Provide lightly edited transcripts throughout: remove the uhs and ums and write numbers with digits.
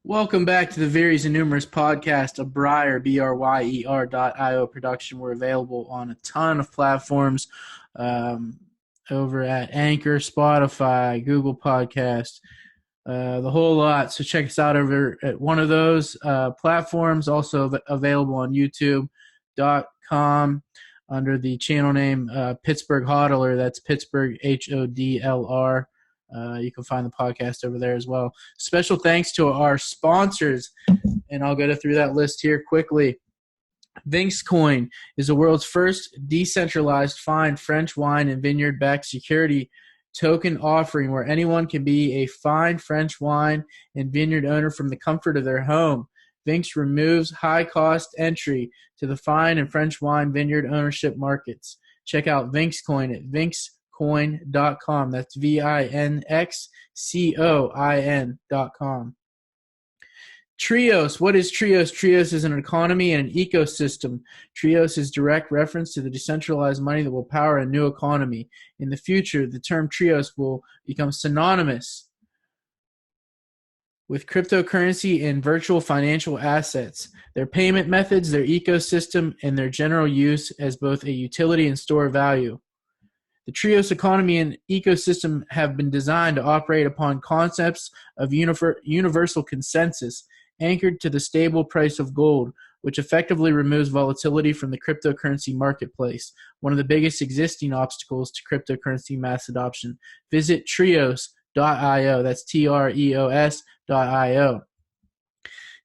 Welcome back to the Vires and Numeris Podcast, a Bryer, Bryer.io production. We're available on a ton of platforms over at Anchor, Spotify, Google Podcast, the whole lot. So check us out over at one of those platforms. Also available on YouTube.com under the channel name Pittsburgh Hodler. That's Pittsburgh HODLR. You can find the podcast over there as well. Special thanks to our sponsors, and I'll go through that list here quickly. Vinx Coin is the world's first decentralized fine French wine and vineyard-backed security token offering where anyone can be a fine French wine and vineyard owner from the comfort of their home. Vinx removes high-cost entry to the fine and French wine vineyard ownership markets. Check out Vinx Coin at vinxcoin.com. That's VINXCOIN.com. Trios. What is Trios? Trios is an economy and an ecosystem. Trios is direct reference to the decentralized money that will power a new economy. In the future, the term Trios will become synonymous with cryptocurrency and virtual financial assets, their payment methods, their ecosystem, and their general use as both a utility and store of value. The Trios economy and ecosystem have been designed to operate upon concepts of universal consensus, anchored to the stable price of gold, which effectively removes volatility from the cryptocurrency marketplace, one of the biggest existing obstacles to cryptocurrency mass adoption. Visit trios.io. That's TREOS.io.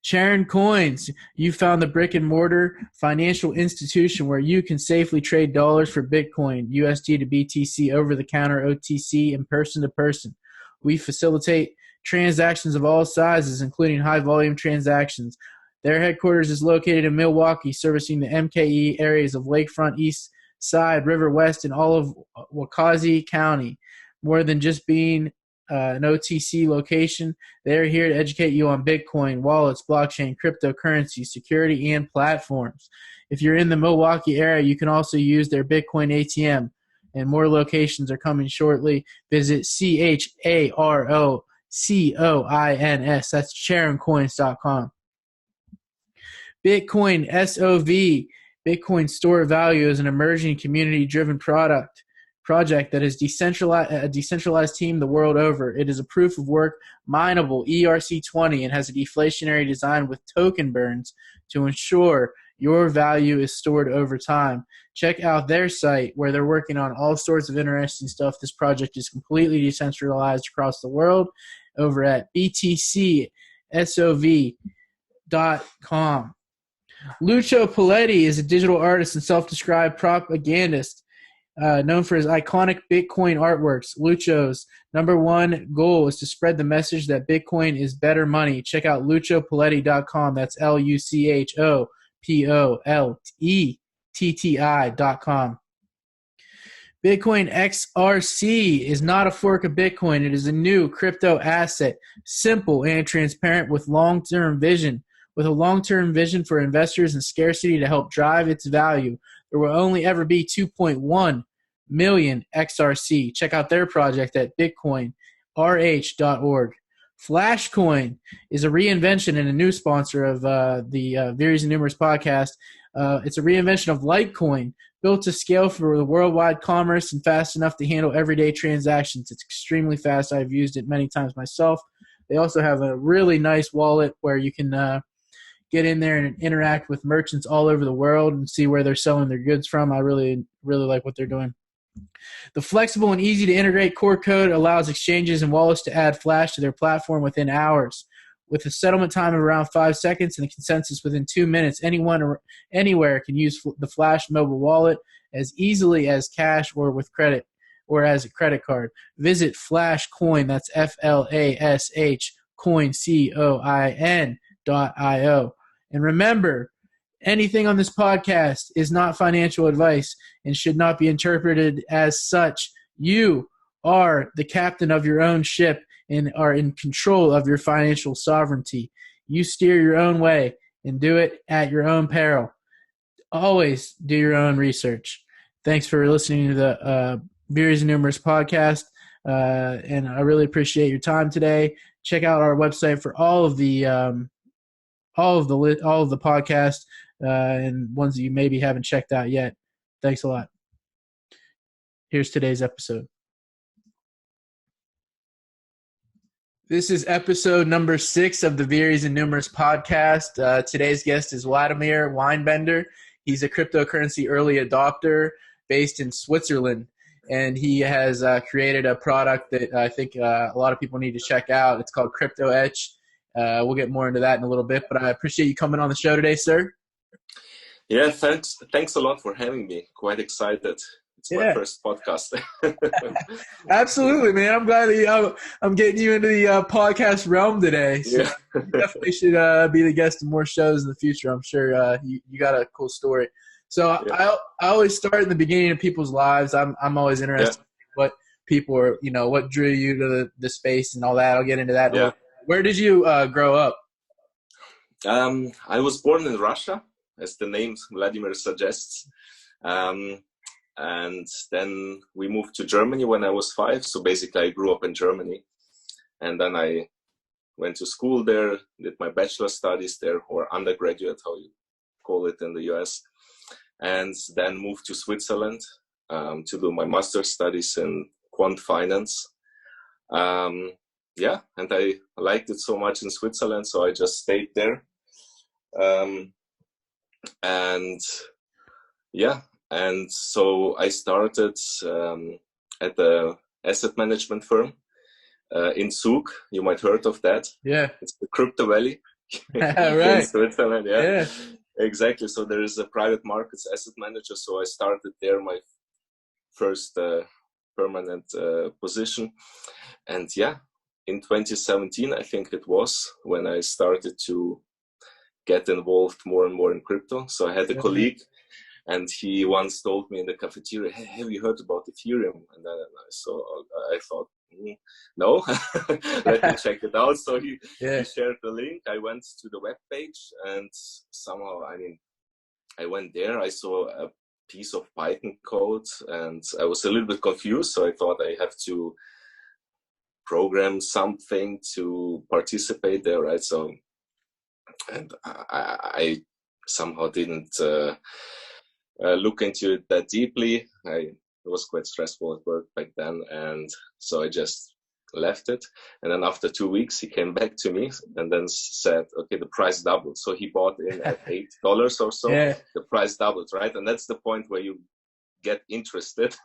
Charon Coins, you found the brick-and-mortar financial institution where you can safely trade dollars for Bitcoin, USD to BTC, over-the-counter, OTC, and person-to-person. We facilitate transactions of all sizes, including high-volume transactions. Their headquarters is located in Milwaukee, servicing the MKE areas of Lakefront, East Side, River West, and all of Wakazi County. More than just being an OTC location, they're here to educate you on Bitcoin, wallets, blockchain, cryptocurrency, security, and platforms. If you're in the Milwaukee area, you can also use their Bitcoin ATM, and more locations are coming shortly. Visit CHAROCOINS. That's charoncoins.com. Bitcoin SOV, Bitcoin Store of Value, is an emerging community-driven project that is a decentralized team the world over. It is a proof of work mineable ERC20 and has a deflationary design with token burns to ensure your value is stored over time. Check out their site where they're working on all sorts of interesting stuff. This project is completely decentralized across the world over at btcsov.com. Lucio Paletti is a digital artist and self-described propagandist. Known for his iconic Bitcoin artworks. Lucio's #1 goal is to spread the message that Bitcoin is better money. Check out luciopaletti.com. That's LucioPoletti.com. Bitcoin XRC is not a fork of Bitcoin. It is a new crypto asset, simple and transparent with long-term vision. With a long-term vision for investors and scarcity to help drive its value, there will only ever be 2.1 million XRC. Check out their project at bitcoinrh.org. Flashcoin is a reinvention and a new sponsor of the Vires and Numeris podcast. It's a reinvention of Litecoin, built to scale for the worldwide commerce and fast enough to handle everyday transactions. It's extremely fast. I've used it many times myself. They also have a really nice wallet where you can get in there and interact with merchants all over the world and see where they're selling their goods from. I really, really like what they're doing. The flexible and easy to integrate core code allows exchanges and wallets to add Flash to their platform within hours. With a settlement time of around 5 seconds and a consensus within 2 minutes, anyone or anywhere can use the Flash mobile wallet as easily as cash or with credit or as a credit card. Visit Flashcoin, that's FLASH coin.io. And remember, anything on this podcast is not financial advice and should not be interpreted as such. You are the captain of your own ship and are in control of your financial sovereignty. You steer your own way and do it at your own peril. Always do your own research. Thanks for listening to the Vires and Numeris podcast. And I really appreciate your time today. check out our website for all of the podcasts and ones that you maybe haven't checked out yet. Thanks a lot. Here's today's episode. This is episode number 6 of the Vires and Numeris Podcast. Today's guest is Wladimir Weinbender. He's a cryptocurrency early adopter based in Switzerland, and he has created a product that I think a lot of people need to check out. It's called CryptoEtch. We'll get more into that in a little bit, but I appreciate you coming on the show today, sir. Yeah, thanks a lot for having me. Quite excited. It's my first podcast. Absolutely, man. I'm glad that I'm getting you into the podcast realm today. So you definitely should be the guest of more shows in the future. I'm sure you got a cool story. So I always start in the beginning of people's lives. I'm always interested in what people are, what drew you to the space and all that. I'll get into that. Yeah. Where did you grow up? I was born in Russia, as the name Vladimir suggests. And then we moved to Germany when I was 5. So basically I grew up in Germany. And then I went to school there, did my bachelor studies there, or undergraduate, how you call it in the US. And then moved to Switzerland to do my master's studies in quant finance. And I liked it so much in Switzerland, so I just stayed there. And so I started at the asset management firm in Zug. You might heard of that. Yeah. It's the Crypto Valley in Switzerland. Yeah, exactly. So there is a private markets asset manager. So I started there, my first permanent position. And in 2017, I think it was, when I started to get involved more and more in crypto. So I had a colleague, and he once told me in the cafeteria, "Hey, have you heard about Ethereum?" And then I thought, no, let me check it out. So he shared the link. I went to the webpage, and somehow, I went there. I saw a piece of Python code, and I was a little bit confused. So I thought I have to program something to participate there, right? So, and I somehow didn't look into it that deeply. It was quite stressful at work back then, and so I just left it. And then after 2 weeks, he came back to me and then said, "Okay, the price doubled." So he bought in at $8 or so. Yeah. The price doubled, right? And that's the point where you get interested.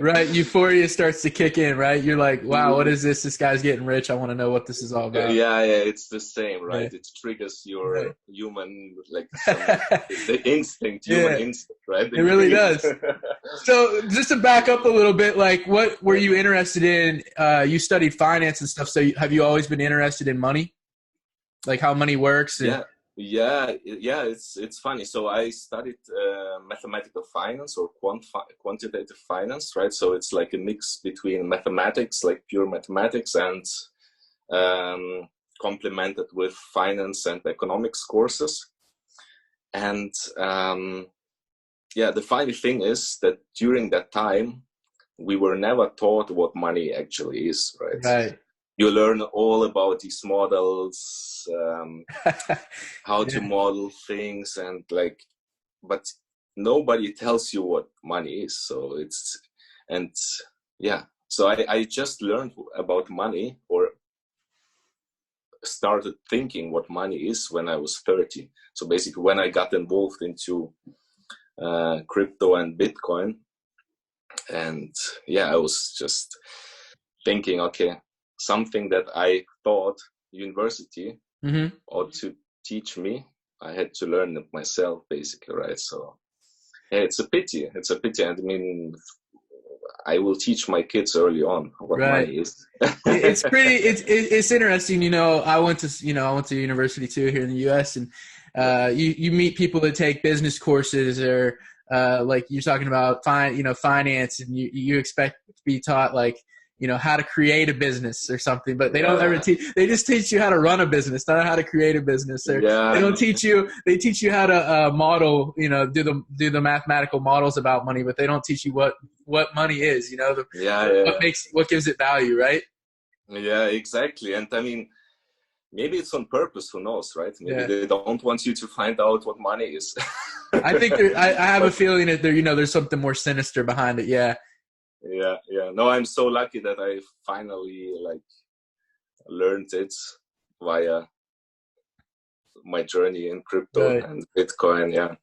Right, euphoria starts to kick in, right? You're like, wow, what is this? This guy's getting rich. I want to know what this is all about. Yeah, it's the same, right? It triggers your human, the instinct, human instinct, right? It really does. So just to back up a little bit, what were you interested in? You studied finance and stuff, so have you always been interested in money? Like how money works? Yeah, it's funny. So I studied mathematical finance or quantitative finance, right? So it's like a mix between mathematics, like pure mathematics, and complemented with finance and economics courses. And the funny thing is that during that time, we were never taught what money actually is, right? Right. You learn all about these models, how to model things, and but nobody tells you what money is. So so I just learned about money, or started thinking what money is when I was 30. So basically when I got involved into crypto and Bitcoin, and I was just thinking, okay, something that I thought university ought to teach me, I had to learn it myself, basically, right? So it's a pity. And I will teach my kids early on what money is. It's interesting. I went to university too here in the US, and you meet people that take business courses, or like you're talking about finance, and you expect to be taught how to create a business or something, but they don't ever teach. They just teach you how to run a business, not how to create a business. They don't teach you. They teach you how to model, do the mathematical models about money, but they don't teach you what money is. What gives it value, right? Yeah, exactly. And I mean, maybe it's on purpose, who knows, right? Maybe they don't want you to find out what money is. I think I have a feeling that there's something more sinister behind it. Yeah. Yeah. No, I'm so lucky that I finally learned it via my journey in crypto and Bitcoin. Yeah.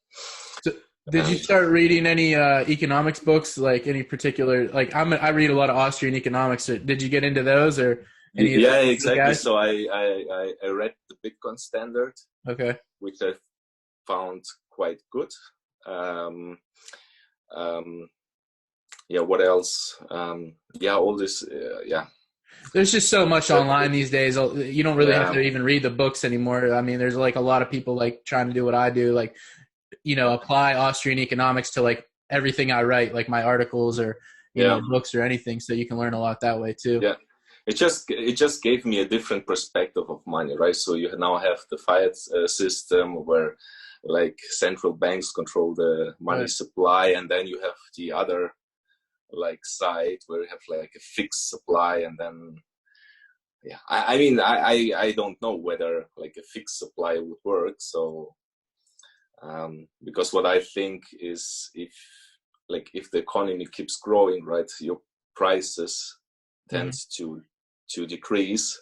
So did you start reading any economics books, like any particular, like I read a lot of Austrian economics. Did you get into those or any of those exactly. Guys? So I read the Bitcoin Standard, which I found quite good. What else? All this. There's just so much online these days. You don't really have to even read the books anymore. I mean, there's like a lot of people like trying to do what I do, like, apply Austrian economics to like everything I write, like my articles or, books or anything. So you can learn a lot that way too. Yeah. It just gave me a different perspective of money, right? So you now have the fiat system where like central banks control the money supply, and then you have the other like side where you have like a fixed supply, and then I mean I don't know whether like a fixed supply would work. So because what I think is if the economy keeps growing, right, your prices tend to decrease,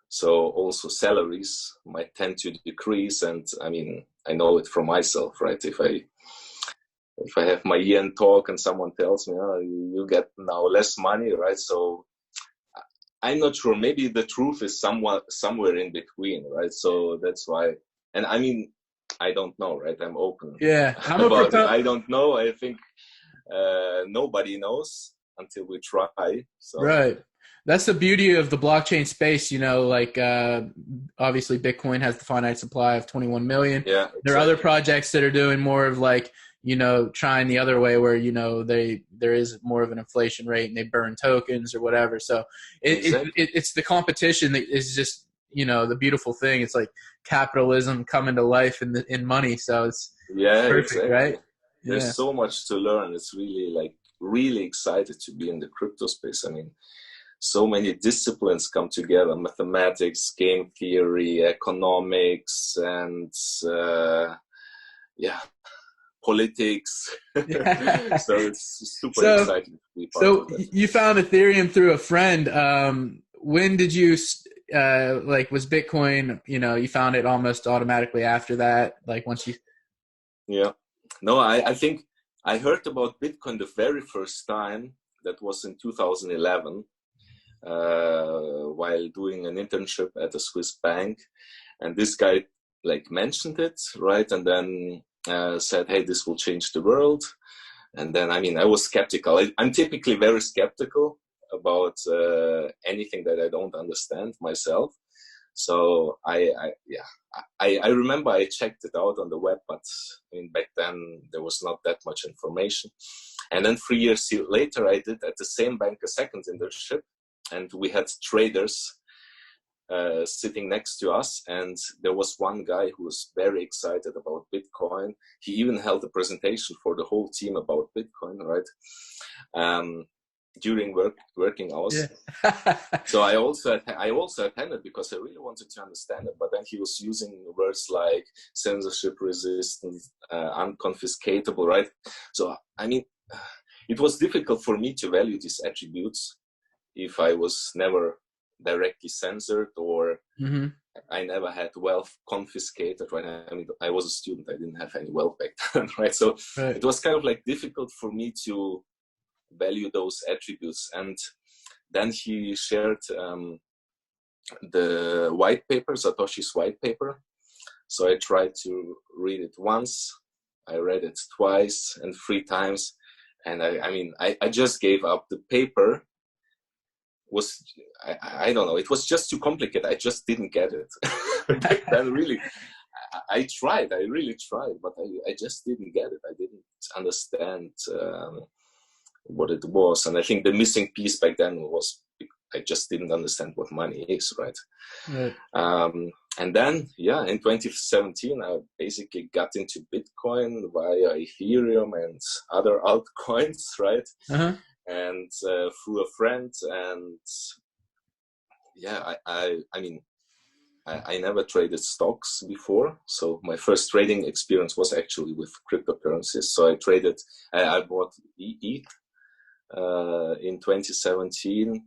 so also salaries might tend to decrease. And I mean, I know it from myself, right? If I have my year-end talk and someone tells me, oh, you get now less money, right? So I'm not sure. Maybe the truth is somewhere in between, right? So that's why. And I mean, I don't know, right? I'm open. Yeah, I don't know. I think nobody knows until we try. So. Right. That's the beauty of the blockchain space, obviously Bitcoin has the finite supply of 21 million. Yeah, exactly. There are other projects that are doing more of like, trying the other way where, there is more of an inflation rate and they burn tokens or whatever. So it's the competition that is just, the beautiful thing. It's like capitalism coming to life in money. So it's perfect, exactly. Right? There's so much to learn. It's really excited to be in the crypto space. I mean, so many disciplines come together: mathematics, game theory, economics, and politics. So it's super exciting to be part of that. You found Ethereum through a friend. When did you was Bitcoin, you found it almost automatically after that, like once you... Yeah. No, I think I heard about Bitcoin the very first time. That was in 2011. While doing an internship at a Swiss bank, and this guy mentioned it, right, and then said, hey, this will change the world. And then, I mean, I was skeptical. I'm typically very skeptical about anything that I don't understand myself. So I remember I checked it out on the web, but I mean, back then there was not that much information. And then 3 years later, I did at the same bank a second internship. And we had traders sitting next to us, and there was one guy who was very excited about Bitcoin. He even held a presentation for the whole team about Bitcoin, right? During working hours. Yeah. So I also attended because I really wanted to understand it. But then he was using words like censorship resistant, unconfiscatable, right? So I mean, it was difficult for me to value these attributes if I was never directly censored or I never had wealth confiscated, right? I mean, I was a student, I didn't have any wealth back then, right? So it was kind of difficult for me to value those attributes. And then he shared the white paper, Satoshi's white paper. So I tried to read it once, I read it twice and 3 times. And I just gave up. The paper was, I don't know, it was just too complicated. I just didn't get it. Then really, I really tried, but I just didn't get it. I didn't understand what it was. And I think the missing piece back then was I just didn't understand what money is, right? And then, in 2017, I basically got into Bitcoin via Ethereum and other altcoins, right? And through a friend. And yeah, I mean, I never traded stocks before. So my first trading experience was actually with cryptocurrencies. So I bought ETH in 2017.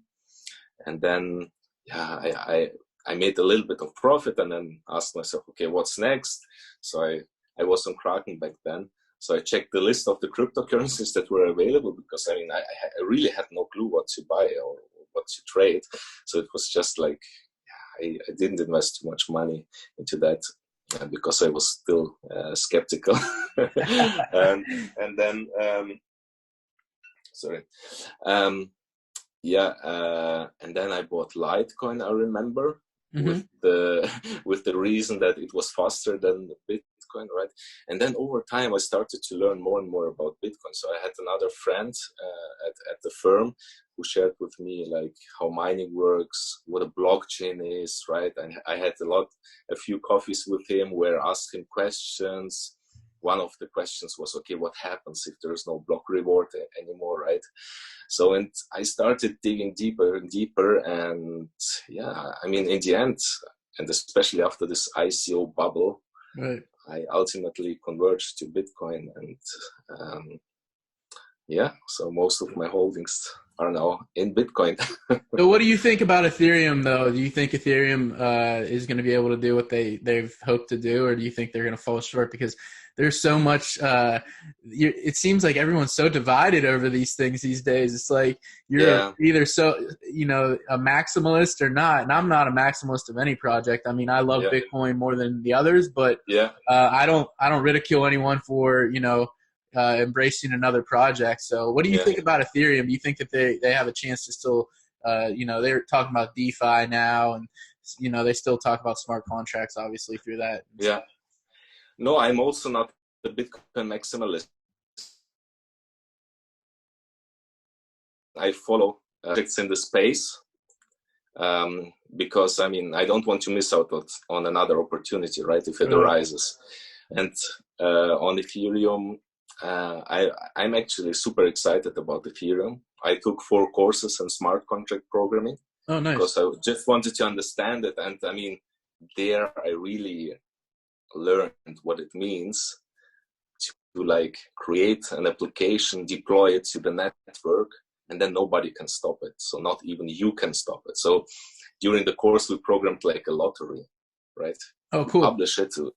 And then, yeah, I made a little bit of profit and then asked myself, okay, what's next? So I was on Kraken back then. So I checked the list of the cryptocurrencies that were available because, I mean, I really had no clue what to buy or what to trade. So it was just like, I didn't invest too much money into that because I was still skeptical. and then, sorry. And then I bought Litecoin, I remember, with the reason that it was faster than Bitcoin, right? And then over time, I started to learn more and more about Bitcoin. So I had another friend at the firm who shared with me like how mining works, what a blockchain is, right? And I had a few coffees with him where I asked him questions. One of the questions was, okay, what happens if there is no block reward anymore, right? So, and I started digging deeper and deeper. And yeah, I mean, in the end, and especially after this ICO bubble, right, I ultimately converged to Bitcoin. And yeah, so most of my holdings are now in Bitcoin. So what do you think about Ethereum, though? Do you think Ethereum is going to be able to do what they've hoped to do, or do you think they're going to fall short? Because there's so much it seems like everyone's so divided over these things these days. It's like you're either a maximalist or not. And I'm not a maximalist of any project. I mean, I love Bitcoin more than the others, but I don't ridicule anyone for embracing another project. So what do you think about Ethereum? Do you think that they have a chance to still they're talking about DeFi now, and they still talk about smart contracts obviously through that? No, I'm also not a Bitcoin maximalist. I follow projects in the space because, I mean, I don't want to miss out on another opportunity, right, if it arises. And on Ethereum, I'm actually super excited about Ethereum. I took 4 courses in smart contract programming. Oh, nice. Because I just wanted to understand it. And I mean, there I really learned what it means to like create an application, deploy it to the network, and then nobody can stop it. So not even you can stop it. So during the course, we programmed like a lottery, right? Oh, cool. Publish it to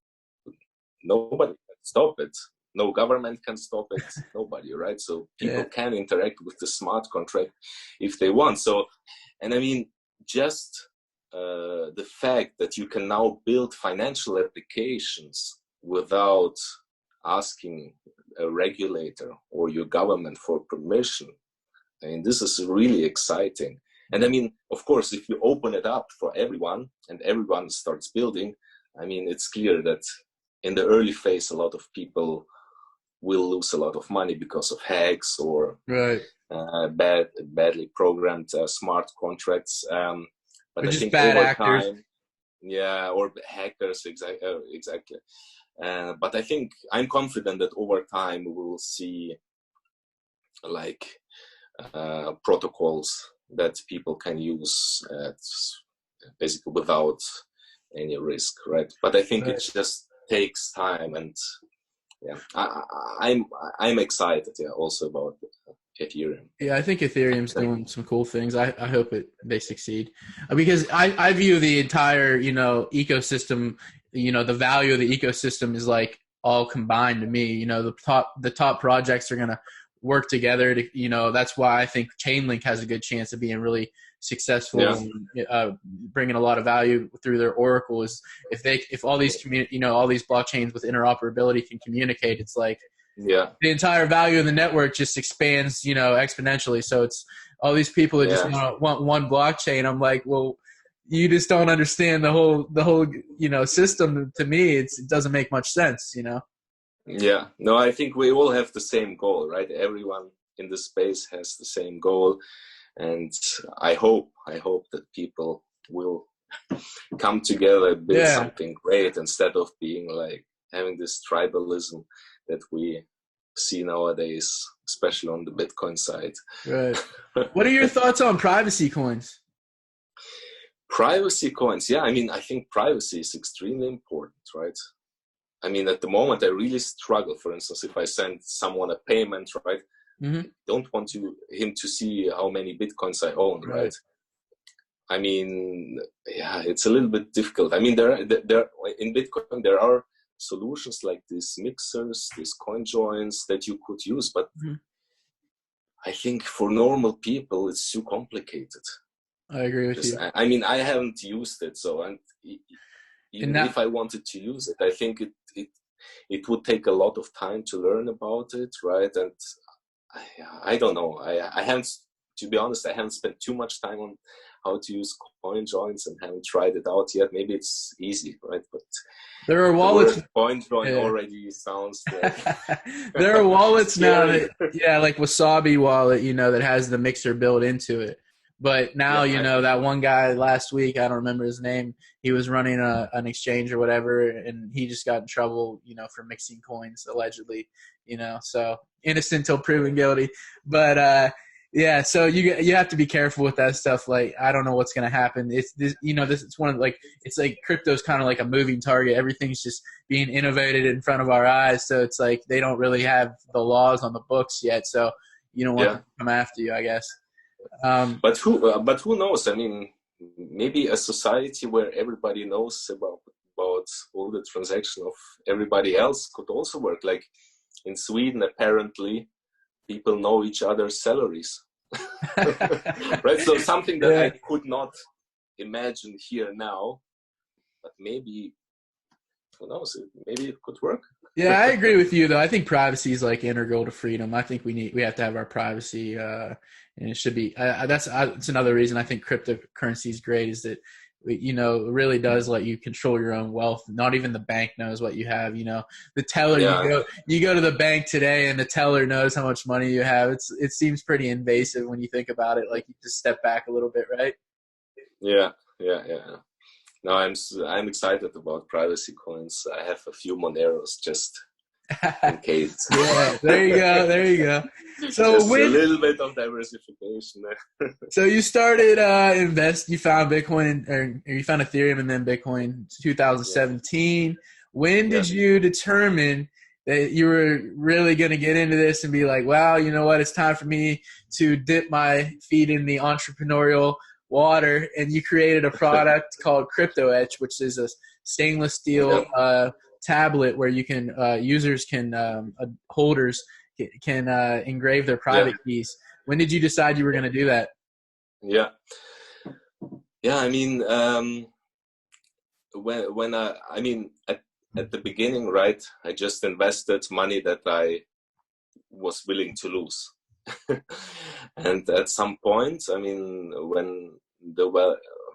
nobody can stop it. No government can stop it. Nobody, right? So people can interact with the smart contract if they want. So, and I mean, just the fact that you can now build financial applications without asking a regulator or your government for permission, I mean, this is really exciting. And I mean, of course, if you open it up for everyone and everyone starts building, I mean, it's clear that in the early phase, a lot of people will lose a lot of money because of hacks or badly programmed smart contracts. But I think bad over actors. time, or hackers, exactly. But I think I'm confident that over time we will see like protocols that people can use basically without any risk, right? But I think it just takes time, and I'm excited, also about Ethereum. Yeah, I think Ethereum's doing some cool things. I hope they succeed, because I view the entire ecosystem, the value of the ecosystem is like all combined to me. The top projects are gonna work together to, that's why I think Chainlink has a good chance of being really successful and bringing a lot of value through their Oracle. Is if all these all these blockchains with interoperability can communicate, it's like the entire value of the network just expands exponentially. So it's all these people that just want one blockchain. I'm like, well, you just don't understand the whole system. To me, it doesn't make much sense. No, I think we all have the same goal, right? Everyone in the space has the same goal. And I hope that people will come together, build something great, instead of being like having this tribalism that we see nowadays, especially on the Bitcoin side. Right. What are your thoughts on privacy coins? Privacy coins. Yeah, I mean, I think privacy is extremely important, right? I mean, at the moment, I really struggle. For instance, if I send someone a payment, right, I don't want him to see how many Bitcoins I own, right? I mean, yeah, it's a little bit difficult. I mean, there in Bitcoin, there are solutions like these mixers, these coin joins that you could use, but I think for normal people, it's too complicated. I agree with you. I mean, I haven't used it, so even if I wanted to use it, I think it would take a lot of time to learn about it, right? And I don't know. I haven't, to be honest, I haven't spent too much time on how to use coin joins and haven't tried it out yet. Maybe it's easy, right? But there are wallets. Coin join already sounds like there are wallets now that, like Wasabi wallet, that has the mixer built into it. But now, that one guy last week, I don't remember his name, he was running an exchange or whatever, and he just got in trouble, for mixing coins, allegedly, so innocent till proven guilty. But, so you have to be careful with that stuff. Like, I don't know what's going to happen. It's this, it's one of it's like crypto's kind of like a moving target. Everything's just being innovated in front of our eyes. So it's like they don't really have the laws on the books yet. So you don't want them to come after you, I guess. But who knows? I mean, maybe a society where everybody knows about all the transaction of everybody else could also work. Like in Sweden, apparently, people know each other's salaries, right? So something that I could not imagine here now, but maybe, who knows? Maybe it could work. Yeah, I agree with you, though. I think privacy is like integral to freedom. I think we have to have our privacy, and it should be. That's another reason I think cryptocurrency is great. Is that it really does let you control your own wealth. Not even the bank knows what you have. The teller you go to the bank today, and the teller knows how much money you have. It seems pretty invasive when you think about it. Like you just step back a little bit, right? Yeah. No, I'm excited about privacy coins. I have a few Moneros just in case. Yeah, there you go. So just a little bit of diversification there. So you started you found Bitcoin, or you found Ethereum and then Bitcoin 2017. When did you determine that you were really going to get into this and be like, wow, you know what, it's time for me to dip my feet in the entrepreneurial water, and you created a product called CryptoEtch, which is a stainless steel tablet where you can users can holders can engrave their private keys. When did you decide you were going to do that? I mean, at the beginning, right, I just invested money that I was willing to lose. And at some point, I mean, when the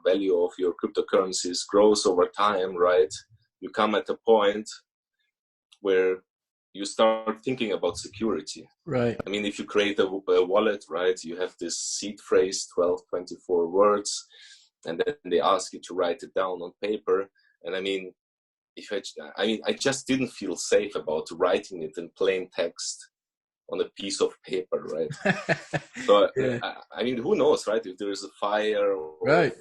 value of your cryptocurrencies grows over time, right, you come at a point where you start thinking about security. Right. I mean, if you create a wallet, right, you have this seed phrase, 12-24 words, and then they ask you to write it down on paper. And I mean, I just didn't feel safe about writing it in plain text on a piece of paper, right? So, I mean, who knows, right? If there's a fire or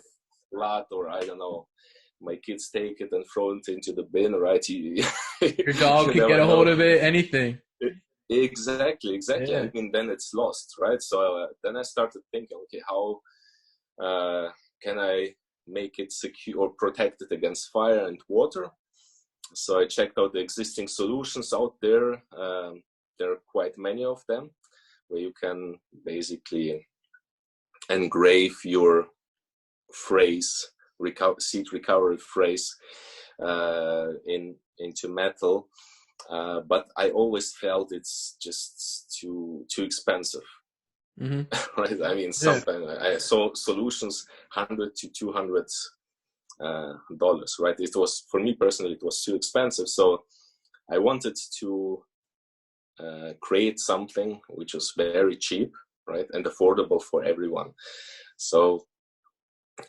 flood, or I don't know, my kids take it and throw it into the bin, right? Your dog can get a hold of it, anything. Exactly. Yeah. I mean, then it's lost, right? So then I started thinking, okay, how can I make it secure or protect it against fire and water? So I checked out the existing solutions out there. There are quite many of them where you can basically engrave your phrase, seed recovery phrase, into metal. But I always felt it's just too expensive. Mm-hmm. Right? I mean, sometimes I saw solutions $100 to $200, right? It was, for me personally, it was too expensive. So I wanted to create something which was very cheap, right, and affordable for everyone. So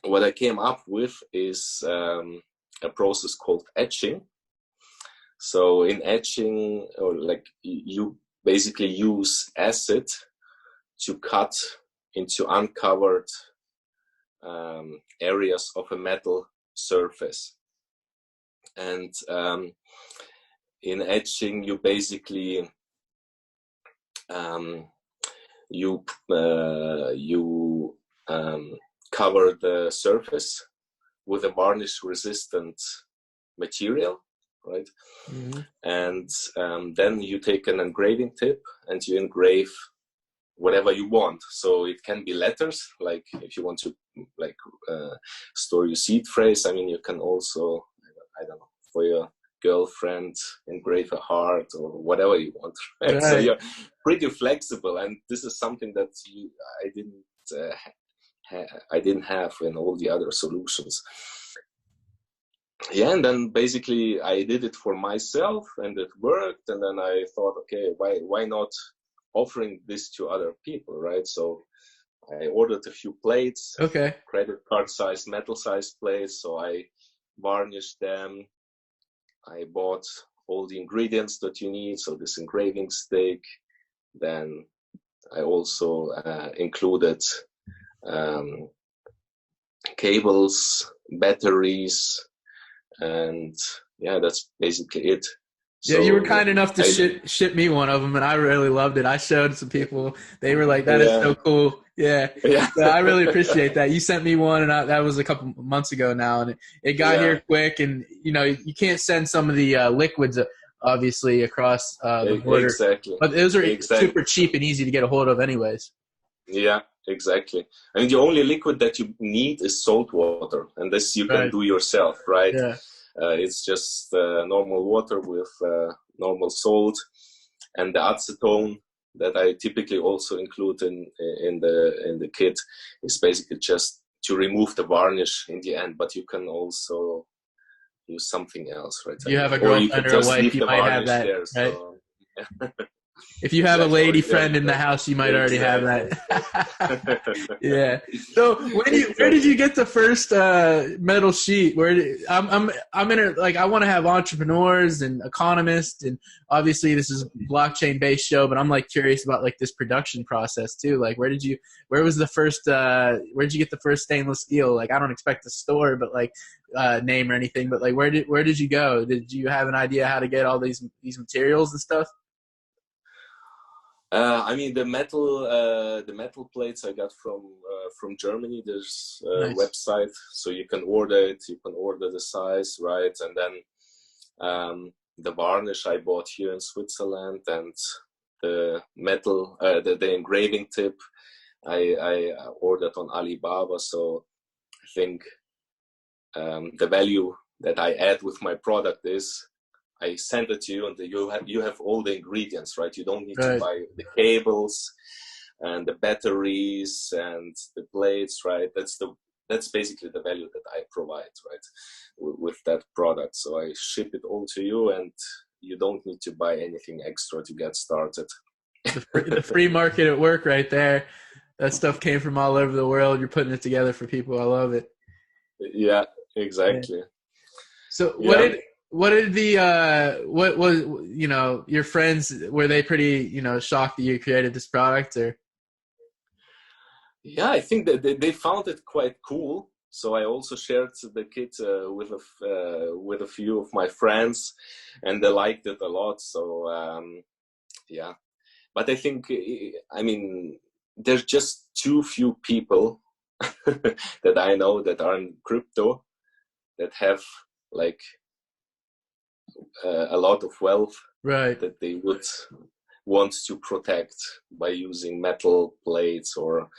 what I came up with is a process called etching. So in etching, or like, you basically use acid to cut into uncovered areas of a metal surface. And in etching, you basically cover the surface with a varnish resistant material, right? Mm-hmm. And then you take an engraving tip and you engrave whatever you want. So it can be letters, like if you want to store your seed phrase. I mean, you can also, I don't know, for your girlfriend engrave a heart or whatever you want, right? Right. So you're pretty flexible, and this is something that I didn't have in all the other solutions. Yeah, and then basically I did it for myself and it worked, and then I thought, okay, why not offering this to other people, right? So I ordered a few plates, credit card size, metal size plates. So I varnished them. I bought all the ingredients that you need. So this engraving stick. Then I also included cables, batteries, and yeah, that's basically it. Yeah, you were kind enough to ship me one of them, and I really loved it. I showed some people; they were like, "That is so cool." Yeah. So I really appreciate that. You sent me one, and that was a couple months ago now, and it got here quick. And you can't send some of the liquids obviously across the border, but those are super cheap and easy to get a hold of, anyways. Yeah, exactly. I mean, the only liquid that you need is salt water, and this you can do yourself, right? Yeah. It's just normal water with normal salt, and the acetone that I typically also include in the kit is basically just to remove the varnish in the end. But you can also use something else, right? You have a girlfriend or a wife, you might have that, there, right? So, yeah. If you have a lady friend in the house, you might already have that. Yeah. So where did you get the first metal sheet? I'm I want to have entrepreneurs and economists, and obviously this is a blockchain based show, but I'm curious about this production process too. Where did you get the first stainless steel? I don't expect a store, but name or anything, but where did you go? Did you have an idea how to get all these materials and stuff? I mean, the metal plates I got from Germany. There's a website, so you can order it. You can order the size, right? And then the varnish I bought here in Switzerland, and the metal, the engraving tip I ordered on Alibaba. So I think the value that I add with my product is I send it to you, and you have all the ingredients, right? You don't need to buy the cables and the batteries and the plates, right? That's basically the value that I provide, right, with that product. So I ship it all to you, and you don't need to buy anything extra to get started. The free market at work, right there. That stuff came from all over the world. You're putting it together for people. I love it. Yeah, exactly. Yeah. So what was your friends, were they pretty shocked that you created this product, or? Yeah, I think that they found it quite cool. So I also shared the kit with a few of my friends, and they liked it a lot. So yeah, but I think, I mean, there's just too few people that I know that are in crypto that have a lot of wealth, right, that they would want to protect by using metal plates or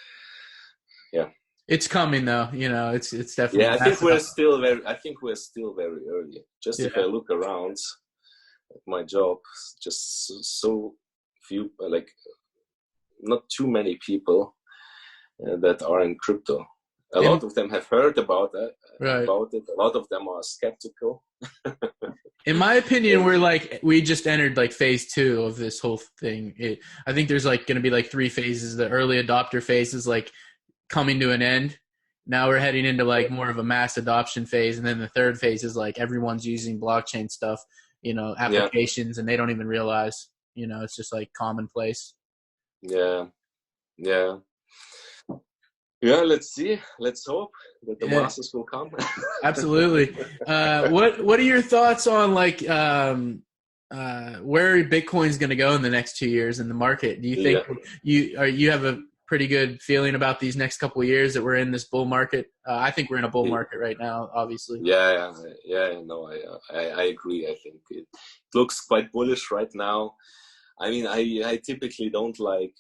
It's coming though, it's definitely. Yeah, I think we're still very early. Just if I look around at my job, just so few, not too many people that are in crypto. A lot of them have heard about it. A lot of them are skeptical. In my opinion, we just entered phase 2 of this whole thing. I think there's going to be 3 phases. The early adopter phase is coming to an end. Now we're heading into more of a mass adoption phase, and then the third phase is everyone's using blockchain stuff, applications, and they don't even realize, it's just commonplace. Yeah. Yeah, let's see. Let's hope that the masses will come. Absolutely. What are your thoughts on like where Bitcoin's going to go in the next 2 years in the market? Do you think you have a pretty good feeling about these next couple of years that we're in this bull market? I think we're in a bull market right now, obviously. Yeah. No, I agree. I think it looks quite bullish right now. I mean, I typically don't like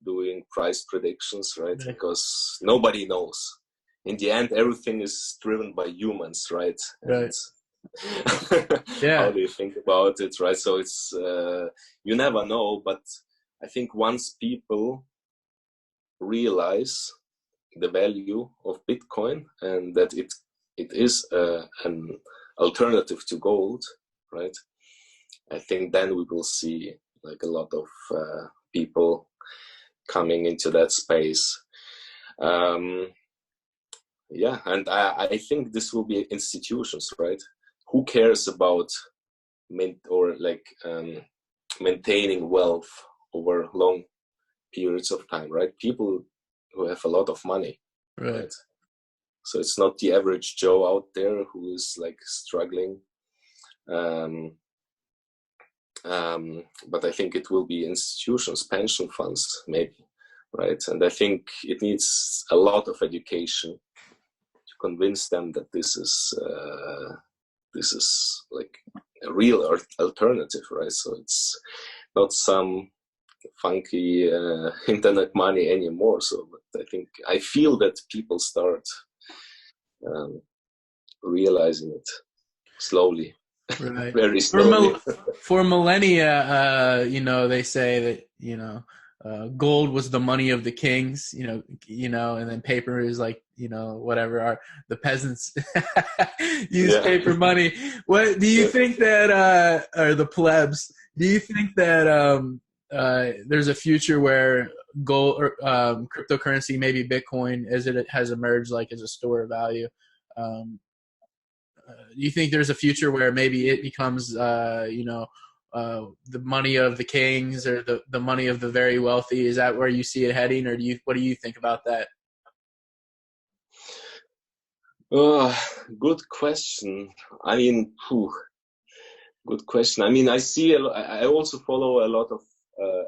doing price predictions, right? Because nobody knows. In the end, everything is driven by humans, right? Right. How do you think about it, right? So it's you never know, but I think once people realize the value of Bitcoin and that it is an alternative to gold, right? I think then we will see like a lot of people coming into that space. And I think this will be institutions, right? Who cares about maintaining wealth over long periods of time, right? People who have a lot of money, right? So it's not the average Joe out there who is like struggling. But I think it will be institutions, pension funds, maybe, right? And I think it needs a lot of education to convince them that this is like a real alternative, right? So it's not some funky internet money anymore. So but I feel that people start realizing it slowly. Right. Very slowly. For millennia, they say that, gold was the money of the kings, and then paper is like, whatever the peasants use paper money. What do you think that, or the plebs, do you think that there's a future where gold or cryptocurrency, maybe Bitcoin, as it has emerged like as a store of value, do you think there's a future where maybe it becomes, the money of the kings or the money of the very wealthy? Is that where you see it heading, or what do you think about that? Good question. I mean, good question. I mean, I also follow a lot of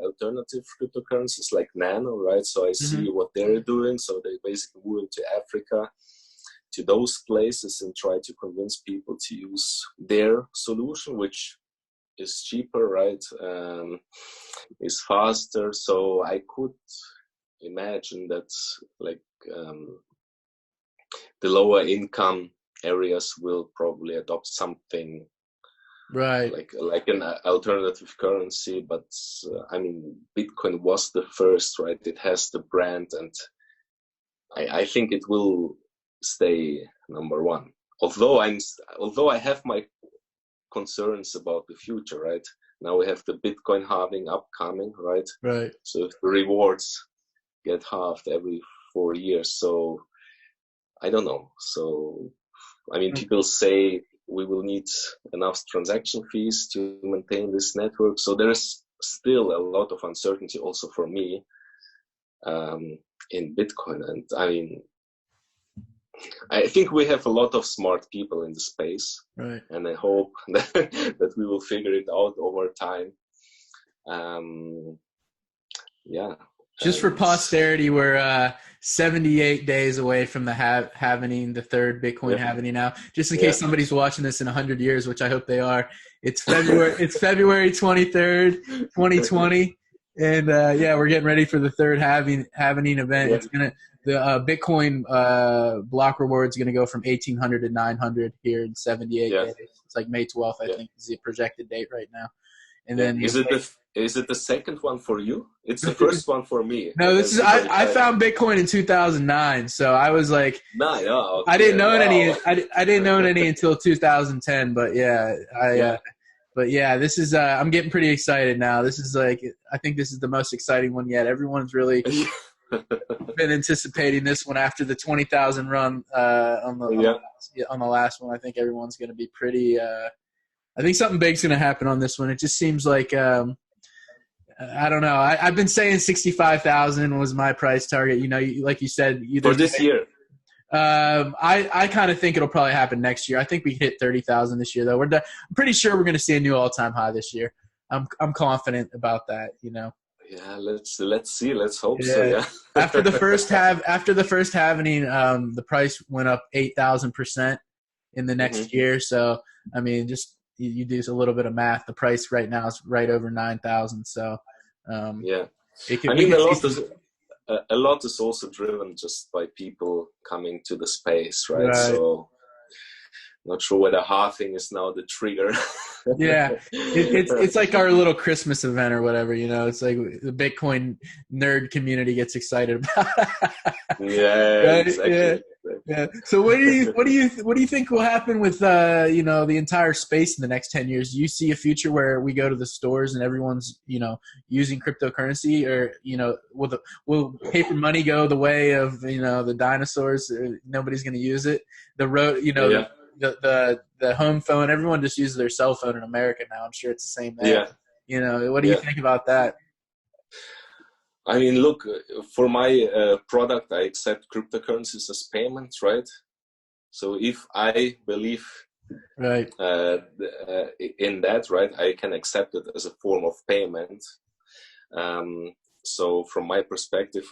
alternative cryptocurrencies like Nano, right? So I see what they're doing. So they basically move into Africa, to those places, and try to convince people to use their solution, which is cheaper, right? Is faster. So I could imagine that like the lower income areas will probably adopt something right, like an alternative currency. But I mean, Bitcoin was the first, right? It has the brand, and I think it will stay number one. Although I have my concerns about the future, right? Now we have the Bitcoin halving upcoming, right? Right. So if the rewards get halved every 4 years, so I don't know. So I mean, people say we will need enough transaction fees to maintain this network. So there's still a lot of uncertainty also for me in Bitcoin. And I mean, I think we have a lot of smart people in the space, right? And I hope that we will figure it out over time. Just for posterity, we're 78 days away from the halvening, the third Bitcoin halvening now. Just in case somebody's watching this in 100 years, which I hope they are. It's February. It's February 23rd, 2020, and we're getting ready for the third halvening event. It's the Bitcoin block reward is going to go from 1,800 to 900 here in 78 days. It's like May 12th, I think, is the projected date right now. And then is it the second one for you? It's the first one for me. No, this is I found Bitcoin in 2009, so I was like, I didn't know any. I didn't know any until 2010. But this is I'm getting pretty excited now. This is I think this is the most exciting one yet. Everyone's really been anticipating this one after the 20,000 run on the last one. I think everyone's going to be pretty. I think something big's going to happen on this one. It just seems like I don't know. I've been saying 65,000 was my price target. You know, like you said, for this year. I kind of think it'll probably happen next year. I think we hit 30,000 this year, though. I'm pretty sure we're going to see a new all-time high this year. I'm confident about that. You know. Yeah, let's see. Let's hope so. Yeah. after the first halving, the price went up 8,000% in the next year. So I mean, just you do a little bit of math. The price right now is right over 9,000. So yeah, I mean, a lot is also driven just by people coming to the space, right? So not sure whether halving is now the trigger. Yeah, it's like our little Christmas event or whatever, you know. It's like the Bitcoin nerd community gets excited about. Yeah, right? Exactly. Yeah. So what do you think will happen with you know, the entire space in the next 10 years? Do you see a future where we go to the stores and everyone's, you know, using cryptocurrency, or, you know, will paper money go the way of, you know, the dinosaurs? Nobody's going to use it. The road, you know. Yeah. The home phone, everyone just uses their cell phone in America now. I'm sure it's the same there. Yeah. You know, what do you think about that? I mean, look, for my product, I accept cryptocurrencies as payments, right? So if I believe in that, right, I can accept it as a form of payment. So from my perspective,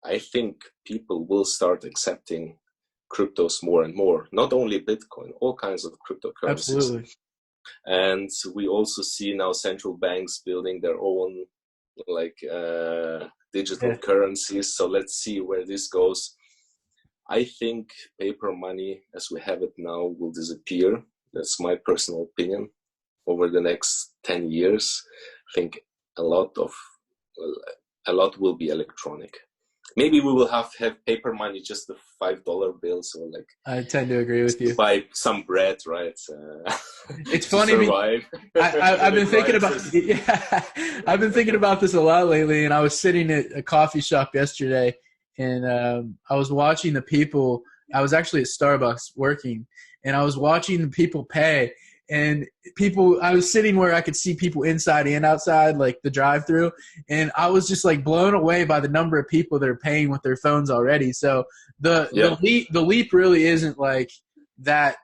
I think people will start accepting cryptos more and more, not only Bitcoin, all kinds of cryptocurrencies. Absolutely. And we also see now central banks building their own digital currencies. So let's see where this goes. I think paper money as we have it now will disappear. That's my personal opinion. Over the next 10 years, I think a lot will be electronic. Maybe we will have paper money, just the $5 bills, or like. I tend to agree with you. Buy some bread, right? It's funny. I've been thinking about. Yeah, I've been thinking about this a lot lately. And I was sitting at a coffee shop yesterday, and I was watching the people. I was actually at Starbucks working, and I was watching the people pay. And I was sitting where I could see people inside and outside, like the drive-through, and I was just like blown away by the number of people that are paying with their phones already. So the leap really isn't like that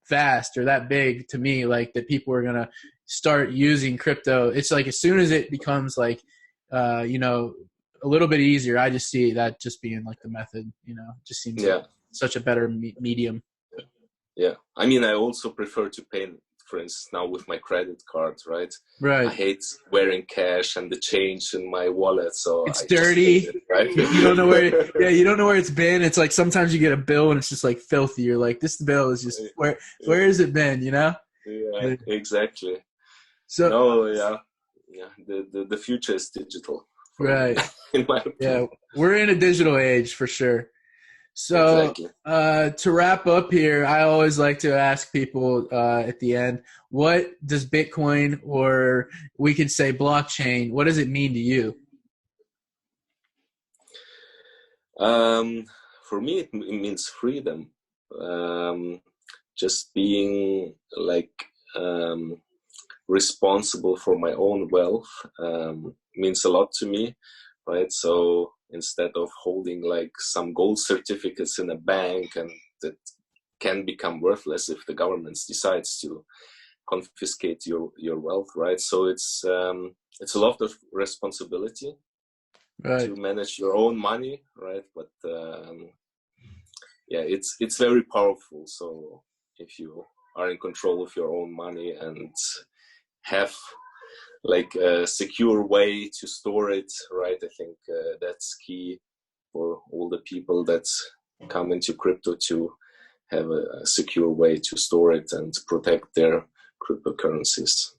fast or that big to me, like that people are gonna start using crypto. It's like as soon as it becomes like you know, a little bit easier, I just see that just being like the method. You know, just seems like such a better medium. Yeah, I mean, I also prefer to pay, for instance, now with my credit card, right? Right. I hate wearing cash and the change in my wallet, so it's dirty. Right? You don't know where. Yeah, you don't know where it's been. It's like sometimes you get a bill and it's just like filthy. You're like, this bill is just where has it been? You know? Yeah, exactly. So. The future is digital. Right. In my opinion. Yeah, we're in a digital age for sure. So to wrap up here, I always like to ask people at the end, what does Bitcoin, or we could say blockchain, what does it mean to you? For me, it means freedom. Just being responsible for my own wealth means a lot to me, right? So instead of holding like some gold certificates in a bank, and that can become worthless if the government decides to confiscate your wealth, right? So it's a lot of responsibility to manage your own money, right? But it's very powerful. So if you are in control of your own money and have like a secure way to store it, right? I think that's key for all the people that come into crypto, to have a secure way to store it and protect their cryptocurrencies.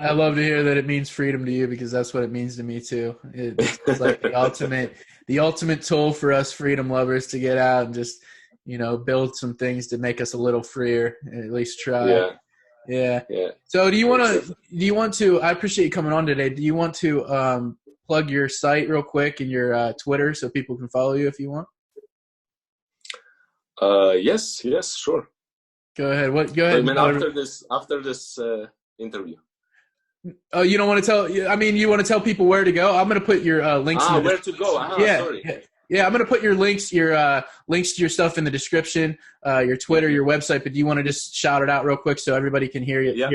I love to hear that it means freedom to you, because that's what it means to me too. It's like the ultimate tool for us freedom lovers to get out and just, you know, build some things to make us a little freer, at least try. Yeah. So do you want to, I appreciate you coming on today. Do you want to plug your site real quick and your Twitter so people can follow you if you want? Yes, sure. Go ahead. Go ahead. I mean, after this interview. Oh, you don't want to tell? I mean, you want to tell people where to go? I'm going to put your links. Where to go? Yeah, sorry. yeah. I'm going to put your links to your stuff in the description, your Twitter, your website. But do you want to just shout it out real quick so everybody can hear you? Yeah.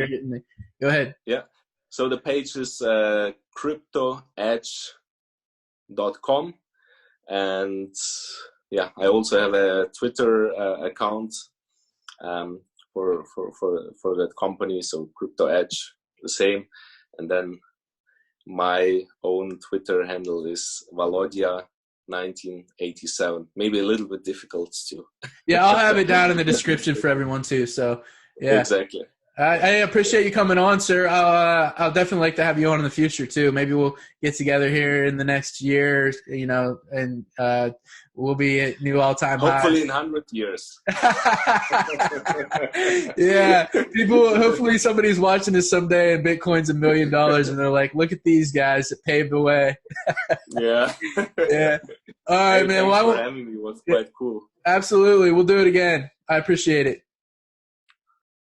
Go ahead. Yeah. So the page is CryptoEtch.com, and yeah, I also have a Twitter account for that company. So CryptoEtch, the same, and then my own Twitter handle is Valodia1987. Maybe a little bit difficult too. Yeah, I'll have it down in the description for everyone too. So yeah, exactly. I appreciate you coming on, sir. I'll definitely like to have you on in the future too. Maybe we'll get together here in the next year, and we'll be at new all-time highs. Hopefully in 100 years. Yeah, hopefully somebody's watching this someday and Bitcoin's $1 million and they're like, look at these guys that paved the way. Yeah. Yeah. All right, man. Thanks for having me. It was quite cool. Absolutely. We'll do it again. I appreciate it.